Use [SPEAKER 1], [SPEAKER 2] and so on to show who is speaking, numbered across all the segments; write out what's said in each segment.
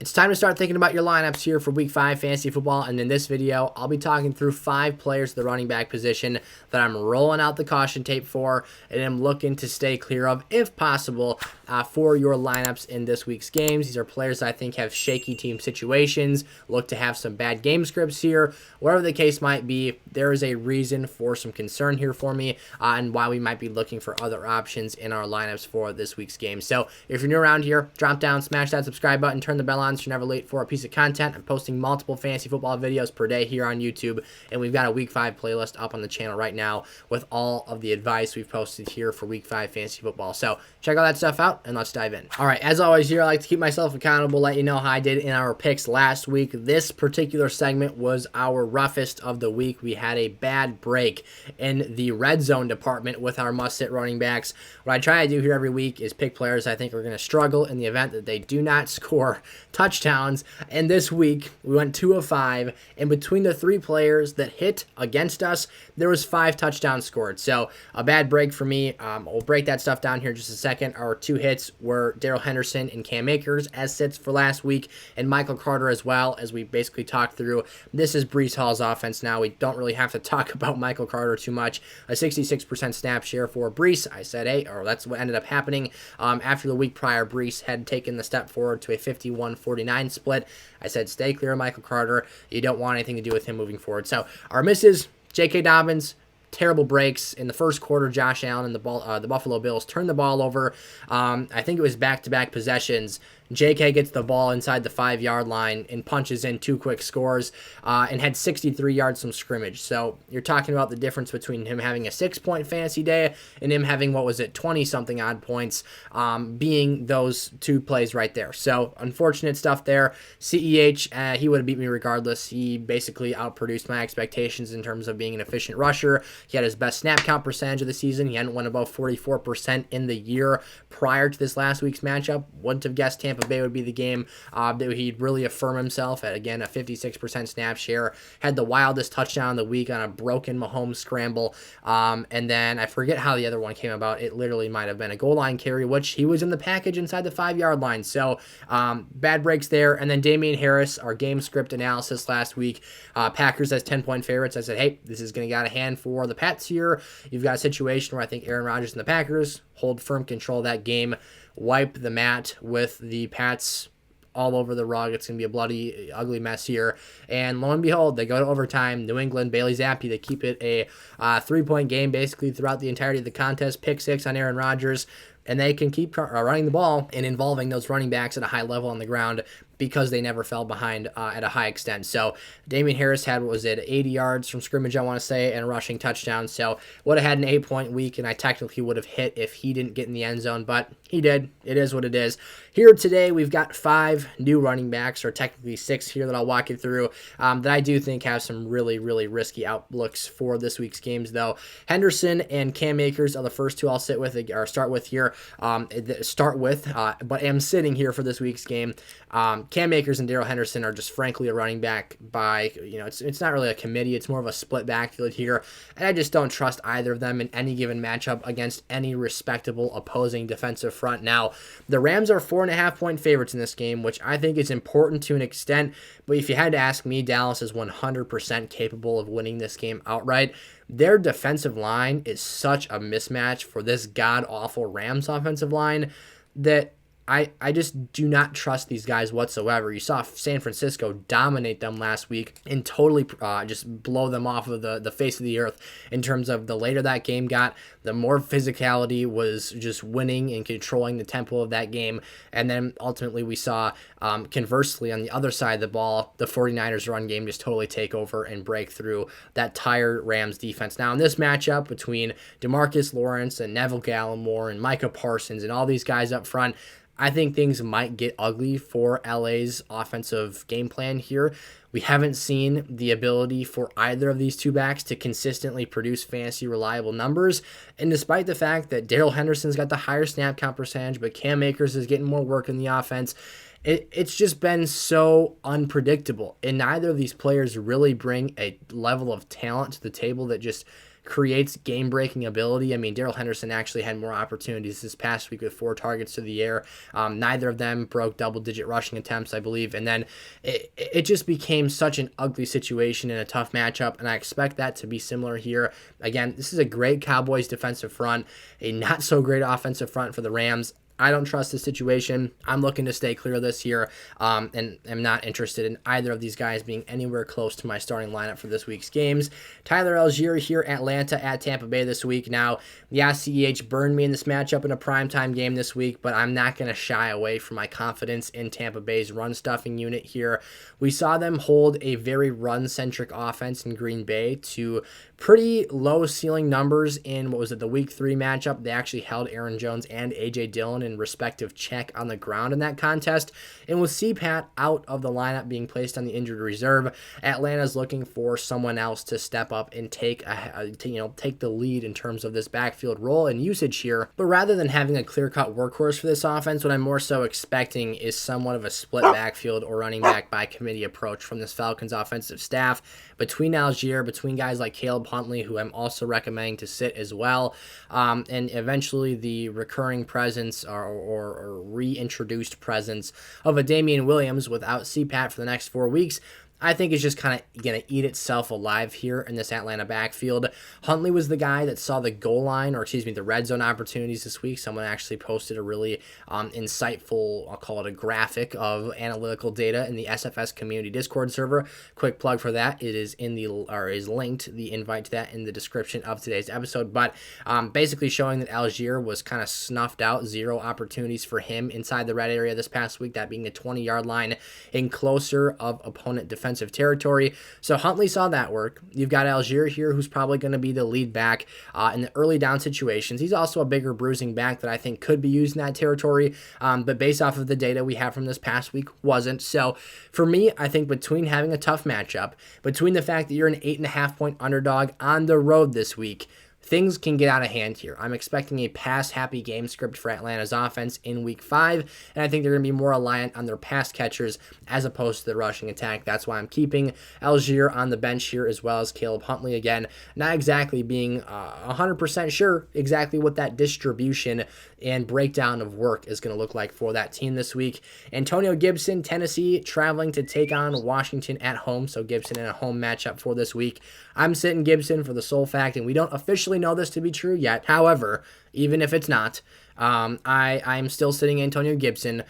[SPEAKER 1] It's time to start thinking about your lineups here for Week 5 fantasy football, and in this video, I'll be talking through 5 players at the running back position that I'm rolling out the caution tape for, and I'm looking to stay clear of, if possible, for your lineups in this week's games. These are players I think have shaky team situations, look to have some bad game scripts here. Whatever the case might be, there is a reason for some concern here for me, and why we might be looking for other options in our lineups for this week's game. So if you're new around here, drop down, smash that subscribe button, turn the bell on so you're never late for a piece of content. I'm posting multiple fantasy football videos per day here on YouTube, and we've got a Week 5 playlist up on the channel right now with all of the advice we've posted here for Week 5 fantasy football. So check all that stuff out, and let's dive in. All right, as always here, I like to keep myself accountable, let you know how I did in our picks last week. This particular segment was our roughest of the week. We had a bad break in the red zone department with our must-sit running backs. What I try to do here every week is pick players I think are going to struggle in the event that they do not score touchdowns. And this week, we went 2 of 5, and between the 3 players that hit against us, there was 5 touchdowns scored. So a bad break for me. We'll break that stuff down here in just a second. Our 2 hits were Darrell Henderson and Cam Akers as sits for last week, and Michael Carter as well, as we basically talked through. This is Breece Hall's offense now. We don't really have to talk about Michael Carter too much. A 66% snap share for Breece. I said, hey, or that's what ended up happening. After the week prior, Breece had taken the step forward to a 51-49 split. I said, stay clear of Michael Carter. You don't want anything to do with him moving forward. So our misses, J.K. Dobbins, terrible breaks in the first quarter. Josh Allen and the Buffalo Bills turned the ball over. I think it was back-to-back possessions. J.K. gets the ball inside the 5-yard line and punches in 2 quick scores and had 63 yards from scrimmage. So you're talking about the difference between him having a 6-point fantasy day and him having, 20-something odd points, being those 2 plays right there. So unfortunate stuff there. CEH, he would have beat me regardless. He basically outproduced my expectations in terms of being an efficient rusher. He had his best snap count percentage of the season. He hadn't won above 44% in the year prior to this last week's matchup. Wouldn't have guessed Tampa Bay would be the game that he'd really affirm himself at, again, a 56% snap share. Had the wildest touchdown of the week on a broken Mahomes scramble. And then I forget how the other one came about. It literally might have been a goal line carry, which he was in the package inside the 5-yard line. So bad breaks there. And then Najee Harris, our game script analysis last week. Packers as 10-point favorites. I said, hey, this is going to get out of hand for the Pats here. You've got a situation where I think Aaron Rodgers and the Packers hold firm control of that game, wipe the mat with the Pats all over the rug. It's going to be a bloody, ugly mess here. And lo and behold, they go to overtime. New England, Bailey Zappi, they keep it a 3-point game basically throughout the entirety of the contest. Pick 6 on Aaron Rodgers. And they can keep running the ball and involving those running backs at a high level on the ground because they never fell behind at a high extent. So Najee Harris had, 80 yards from scrimmage, I want to say, and a rushing touchdown. So would have had an 8-point week, and I technically would have hit if he didn't get in the end zone, but he did. It is what it is. Here today, we've got 5 new running backs, or technically 6 here that I'll walk you through, that I do think have some really, really risky outlooks for this week's games, though. Henderson and Cam Akers are the first 2 I'll start with here. But am sitting here for this week's game. Cam Akers and Darrell Henderson are just frankly a running back by, it's not really a committee. It's more of a split backfield here. And I just don't trust either of them in any given matchup against any respectable opposing defensive front. Now, the Rams are 4.5-point favorites in this game, which I think is important to an extent. But if you had to ask me, Dallas is 100% capable of winning this game outright. Their defensive line is such a mismatch for this god-awful Rams offensive line that I just do not trust these guys whatsoever. You saw San Francisco dominate them last week and totally just blow them off of the face of the earth in terms of the later that game got, the more physicality was just winning and controlling the tempo of that game. And then ultimately we saw, conversely, on the other side of the ball, the 49ers run game just totally take over and break through that tired Rams defense. Now in this matchup between DeMarcus Lawrence and Neville Gallimore and Micah Parsons and all these guys up front, I think things might get ugly for LA's offensive game plan here. We haven't seen the ability for either of these 2 backs to consistently produce fantasy reliable numbers. And despite the fact that Darrell Henderson's got the higher snap count percentage, but Cam Akers is getting more work in the offense, it's just been so unpredictable. And neither of these players really bring a level of talent to the table that just creates game-breaking ability. I mean, Darrell Henderson actually had more opportunities this past week with 4 targets to the air. Neither of them broke double-digit rushing attempts, I believe. And then it just became such an ugly situation in a tough matchup, and I expect that to be similar here. Again, this is a great Cowboys defensive front, a not-so-great offensive front for the Rams. I don't trust the situation. I'm looking to stay clear of this here, and I'm not interested in either of these guys being anywhere close to my starting lineup for this week's games. Tyler Allgeier here, Atlanta at Tampa Bay this week. Now, yeah, CEH burned me in this matchup in a primetime game this week, but I'm not going to shy away from my confidence in Tampa Bay's run-stuffing unit here. We saw them hold a very run-centric offense in Green Bay to pretty low ceiling numbers in, the Week 3 matchup. They actually held Aaron Jones and A.J. Dillon in respective check on the ground in that contest. And with CPAT out of the lineup being placed on the injured reserve, Atlanta's looking for someone else to step up and take the lead in terms of this backfield role and usage here. But rather than having a clear-cut workhorse for this offense, what I'm more so expecting is somewhat of a split backfield or running back by committee approach from this Falcons offensive staff between Allgeier, between guys like Caleb Huntley, who I'm also recommending to sit as well, and eventually the recurring presence or reintroduced presence of a Damian Williams without CPAT for the next 4 weeks. I think is just kind of going to eat itself alive here in this Atlanta backfield. Huntley was the guy that saw the goal line, the red zone opportunities this week. Someone actually posted a really insightful, I'll call it a graphic of analytical data in the SFS community Discord server. Quick plug for that. It is is linked, the invite to that in the description of today's episode. But basically showing that Allgeier was kind of snuffed out, 0 opportunities for him inside the red area this past week, that being the 20-yard line in closer of opponent defensive territory. So Huntley saw that work. You've got Allgeier here, who's probably going to be the lead back in the early down situations. He's also a bigger bruising back that I think could be used in that territory, but based off of the data we have from this past week, wasn't. So for me, I think between having a tough matchup, between the fact that you're an 8.5-point underdog on the road this week, things can get out of hand here. I'm expecting a pass-happy game script for Atlanta's offense in Week 5, and I think they're going to be more reliant on their pass catchers as opposed to the rushing attack. That's why I'm keeping Allgeier on the bench here, as well as Caleb Huntley. Again, not exactly being 100% sure exactly what that distribution and breakdown of work is going to look like for that team this week. Antonio Gibson, Tennessee, traveling to take on Washington at home, so Gibson in a home matchup for this week. I'm sitting Gibson for the sole fact, and we don't officially know this to be true yet. However, even if it's not, I'm still sitting Antonio Gibson.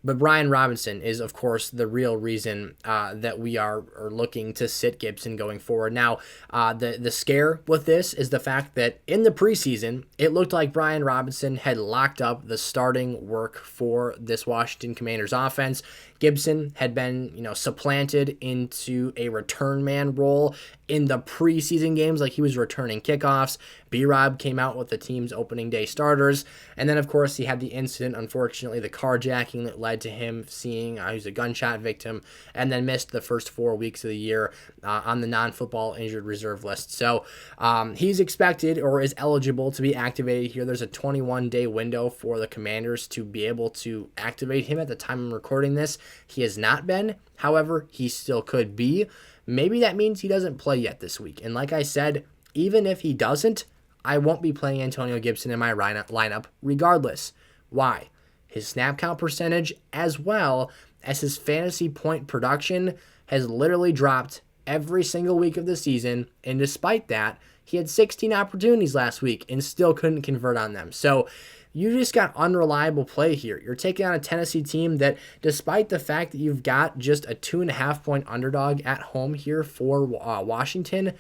[SPEAKER 1] But Brian Robinson is, of course, the real reason that we are looking to sit Gibson going forward. Now, the scare with this is the fact that in the preseason, it looked like Brian Robinson had locked up the starting work for this Washington Commanders offense. Gibson had been, supplanted into a return man role in the preseason games, like he was returning kickoffs. B-Rob came out with the team's opening day starters. And then, of course, he had the incident, unfortunately, the carjacking that led to him seeing he was a gunshot victim and then missed the first 4 weeks of the year on the non-football injured reserve list. So he's expected or is eligible to be activated here. There's a 21-day window for the Commanders to be able to activate him at the time I'm recording this. He has not been. However, he still could be. Maybe that means he doesn't play yet this week. And like I said, even if he doesn't, I won't be playing Antonio Gibson in my lineup regardless. Why? His snap count percentage as well as his fantasy point production has literally dropped every single week of the season. And despite that, he had 16 opportunities last week and still couldn't convert on them. So you just got unreliable play here. You're taking on a Tennessee team that, despite the fact that you've got just a 2.5-point underdog at home here for Washington,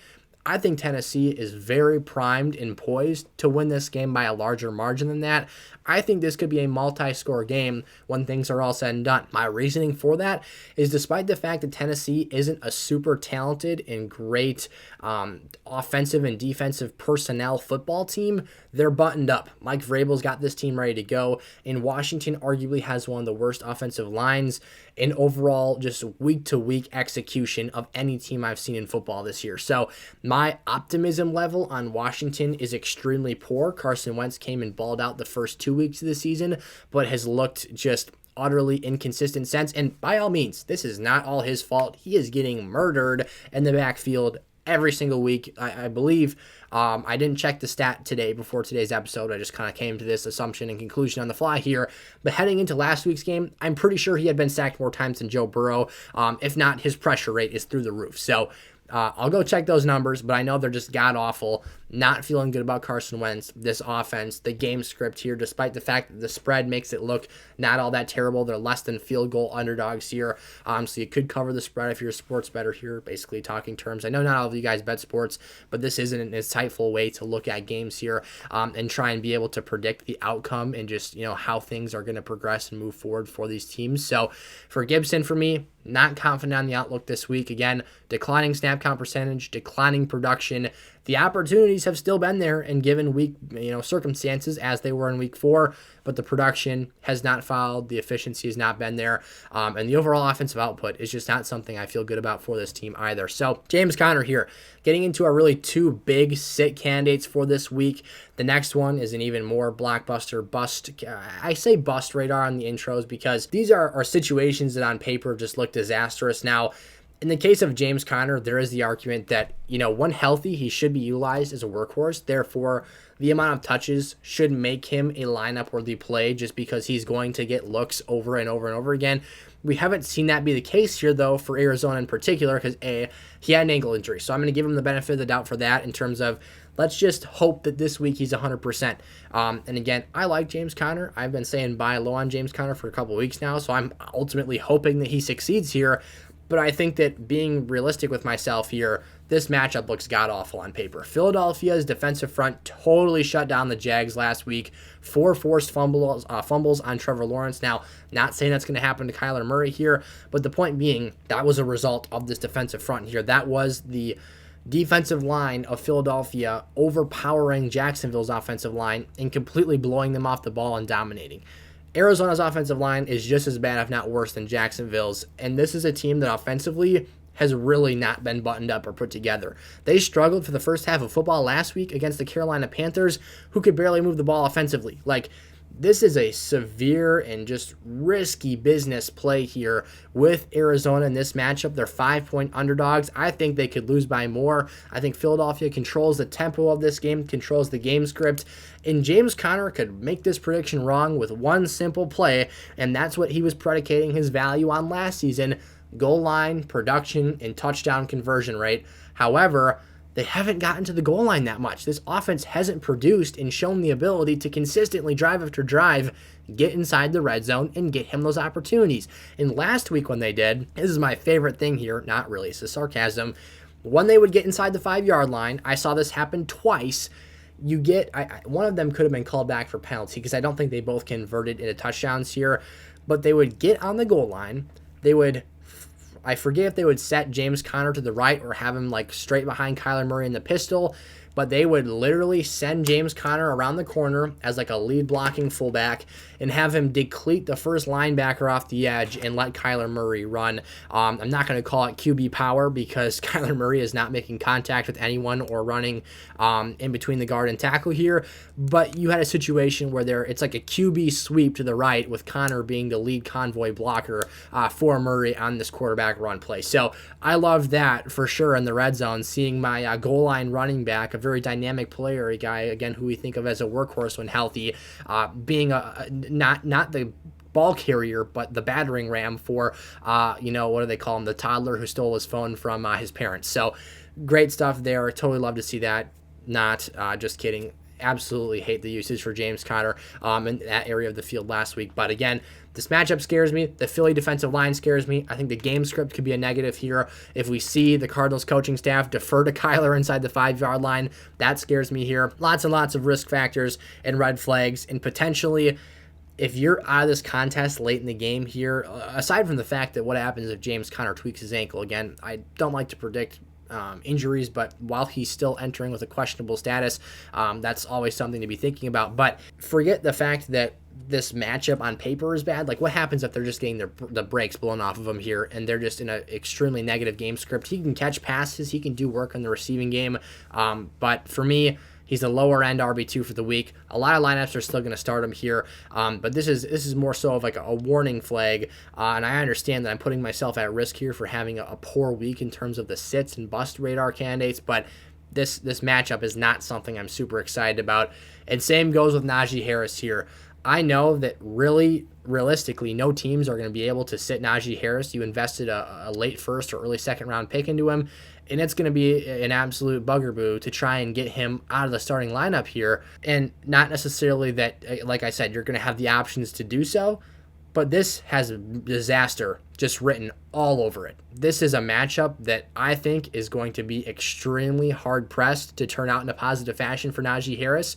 [SPEAKER 1] I think Tennessee is very primed and poised to win this game by a larger margin than that. I think this could be a multi-score game when things are all said and done. My reasoning for that is despite the fact that Tennessee isn't a super talented and great offensive and defensive personnel football team, they're buttoned up. Mike Vrabel's got this team ready to go, and Washington arguably has one of the worst offensive lines in overall just week-to-week execution of any team I've seen in football this year. So my optimism level on Washington is extremely poor. Carson Wentz came and balled out the first 2 weeks of the season, but has looked just utterly inconsistent since. And by all means, this is not all his fault. He is getting murdered in the backfield every single week. I believe I didn't check the stat today before today's episode. I just kind of came to this assumption and conclusion on the fly here. But heading into last week's game, I'm pretty sure he had been sacked more times than Joe Burrow. If not, his pressure rate is through the roof. So I'll go check those numbers, but I know they're just god-awful. Not feeling good about Carson Wentz, this offense, the game script here, despite the fact that the spread makes it look not all that terrible. They're less than field goal underdogs here. So you could cover the spread if you're a sports bettor here, basically talking terms. I know not all of you guys bet sports, but this isn't an insightful way to look at games here and try and be able to predict the outcome and just, how things are going to progress and move forward for these teams. So for Gibson, for me, not confident on the outlook this week. Again, declining snap count percentage, declining production. The opportunities have still been there and given weak, circumstances as they were in week 4, but the production has not followed. The efficiency has not been there. And the overall offensive output is just not something I feel good about for this team either. So James Conner here, getting into our really 2 big sit candidates for this week. The next one is an even more blockbuster bust. I say bust radar on the intros because these are situations that on paper just look disastrous. Now, in the case of James Conner, there is the argument that, when healthy, he should be utilized as a workhorse. Therefore, the amount of touches should make him a lineup-worthy play just because he's going to get looks over and over and over again. We haven't seen that be the case here, though, for Arizona in particular because, he had an ankle injury. So I'm going to give him the benefit of the doubt for that in terms of let's just hope that this week he's 100%. And again, I like James Conner. I've been saying buy low on James Conner for a couple weeks now, so I'm ultimately hoping that he succeeds here. But I think that being realistic with myself here, this matchup looks god-awful on paper. Philadelphia's defensive front totally shut down the Jags last week. 4 forced fumbles on Trevor Lawrence. Now, not saying that's going to happen to Kyler Murray here, but the point being that was a result of this defensive front here. That was the defensive line of Philadelphia overpowering Jacksonville's offensive line and completely blowing them off the ball and dominating. Arizona's offensive line is just as bad, if not worse, than Jacksonville's, and this is a team that offensively has really not been buttoned up or put together. They struggled for the first half of football last week against the Carolina Panthers, who could barely move the ball offensively. This is a severe and just risky business play here with Arizona in this matchup. They're 5-point underdogs. I think they could lose by more. I think Philadelphia controls the tempo of this game, controls the game script, and James Conner could make this prediction wrong with one simple play, and that's what he was predicating his value on last season: goal line, production, and touchdown conversion rate. However, they haven't gotten to the goal line that much. This offense hasn't produced and shown the ability to consistently drive after drive, get inside the red zone, and get him those opportunities. And last week when they did, this is my favorite thing here, not really, it's a sarcasm, when they would get inside the 5-yard line, I saw this happen twice. One of them could have been called back for penalty because I don't think they both converted into touchdowns here, but they would get on the goal line, I forget if they would set James Conner to the right or have him straight behind Kyler Murray in the pistol, but they would literally send James Conner around the corner as a lead blocking fullback and have him deplete the first linebacker off the edge and let Kyler Murray run. I'm not going to call it QB power because Kyler Murray is not making contact with anyone or running in between the guard and tackle here, but you had a situation where it's like a QB sweep to the right with Conner being the lead convoy blocker for Murray on this quarterback run play. So I love that for sure in the red zone, seeing my goal line running back, a very dynamic player, a guy, again, who we think of as a workhorse when healthy, being not the ball carrier, but the battering ram for, what do they call him? The toddler who stole his phone from his parents. So great stuff there. Totally love to see that. Not just kidding. Absolutely hate the usage for James Conner in that area of the field last week. But again, this matchup scares me. The Philly defensive line scares me. I think the game script could be a negative here. If we see the Cardinals coaching staff defer to Kyler inside the 5-yard line, that scares me here. Lots and lots of risk factors and red flags, and potentially, if you're out of this contest late in the game here, aside from the fact that what happens if James Conner tweaks his ankle, again, I don't like to predict injuries, but while he's still entering with a questionable status, that's always something to be thinking about. But forget the fact that this matchup on paper is bad. What happens if they're just getting the brakes blown off of them here and they're just in an extremely negative game script? He can catch passes, he can do work on the receiving game, but for me, He's a lower end RB2 for the week. A lot of lineups are still going to start him here, but this is more so of like a warning flag, and I understand that I'm putting myself at risk here for having a poor week in terms of the sits and bust radar candidates, but this matchup is not something I'm super excited about. And same goes with Najee Harris here. I know that realistically, no teams are going to be able to sit Najee Harris. You invested a late first or early second round pick into him, and it's going to be an absolute bugaboo to try and get him out of the starting lineup here. And not necessarily that, like I said, you're going to have the options to do so, but this has disaster just written all over it. This is a matchup that I think is going to be extremely hard-pressed to turn out in a positive fashion for Najee Harris,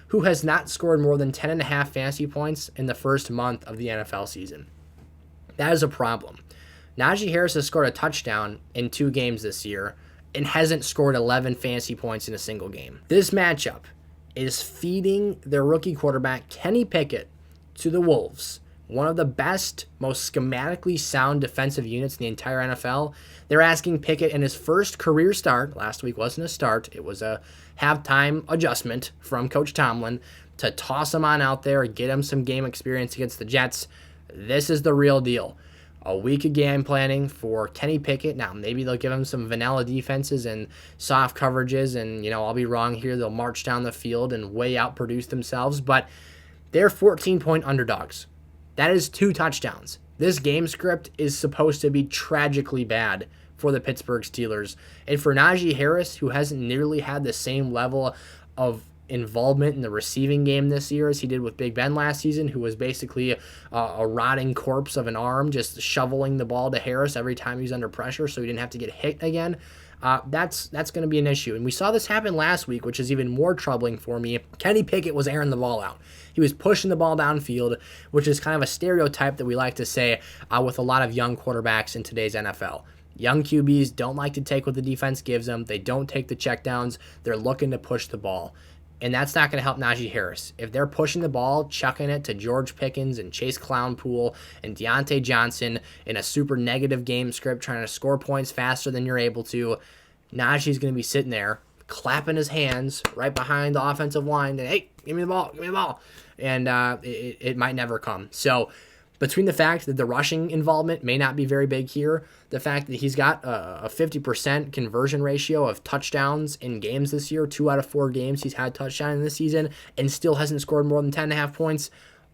[SPEAKER 1] who has not scored more than 10.5 fantasy points in the first month of the NFL season. That is a problem. Najee Harris has scored a touchdown in 2 games this year and hasn't scored 11 fantasy points in a single game. This matchup is feeding their rookie quarterback, Kenny Pickett, to the Wolves, one of the best, most schematically sound defensive units in the entire NFL. They're asking Pickett in his first career start, last week wasn't a start, it was a halftime adjustment from Coach Tomlin, to toss him on out there and get him some game experience against the Jets. This is the real deal. A week of game planning for Kenny Pickett. Now, maybe they'll give him some vanilla defenses and soft coverages, and, I'll be wrong here. They'll march down the field and way outproduce themselves, but they're 14-point underdogs. That is 2 touchdowns. This game script is supposed to be tragically bad for the Pittsburgh Steelers. And for Najee Harris, who hasn't nearly had the same level of involvement in the receiving game this year as he did with Big Ben last season, who was basically a rotting corpse of an arm, just shoveling the ball to Harris every time he was under pressure so he didn't have to get hit again. That's going to be an issue. And we saw this happen last week, which is even more troubling for me. Kenny Pickett was airing the ball out. He was pushing the ball downfield, which is kind of a stereotype that we like to say with a lot of young quarterbacks in today's NFL. Young QBs don't like to take what the defense gives them. They don't take the checkdowns. They're looking to push the ball. And that's not going to help Najee Harris. If they're pushing the ball, chucking it to George Pickens and Chase Clownpool and Deontay Johnson in a super negative game script, trying to score points faster than you're able to, Najee's going to be sitting there clapping his hands right behind the offensive line and, hey, give me the ball, give me the ball. And it might never come. So between the fact that the rushing involvement may not be very big here, the fact that he's got a 50% conversion ratio of touchdowns in games this year, 2 out of 4 games he's had touchdown in this season, and still hasn't scored more than 10.5 points,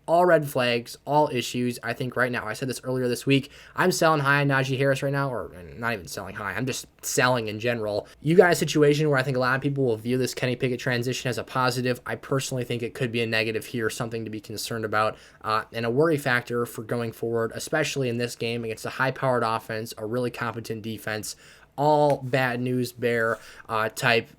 [SPEAKER 1] all red flags, all issues. I think right now, I said this earlier this week, I'm selling high on Najee Harris right now, or not even selling high, I'm just selling in general. You got a situation where I think a lot of people will view this Kenny Pickett transition as a positive. I personally think it could be a negative here, something to be concerned about, and a worry factor for going forward, especially in this game against a high-powered offense, a really competent defense. All bad news bear type,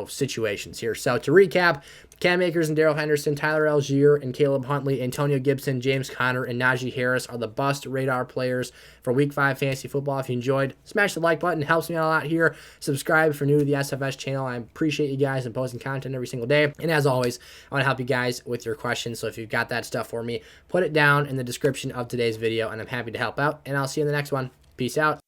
[SPEAKER 1] situations here. So to recap, Cam Akers and Darrell Henderson, Tyler Allgeier and Caleb Huntley, Antonio Gibson, James Conner, and Najee Harris are the bust radar players for Week 5 Fantasy Football. If you enjoyed, smash the like button. It helps me out a lot here. Subscribe if you're new to the SFS channel. I appreciate you guys and posting content every single day. And as always, I want to help you guys with your questions. So if you've got that stuff for me, put it down in the description of today's video, and I'm happy to help out. And I'll see you in the next one. Peace out.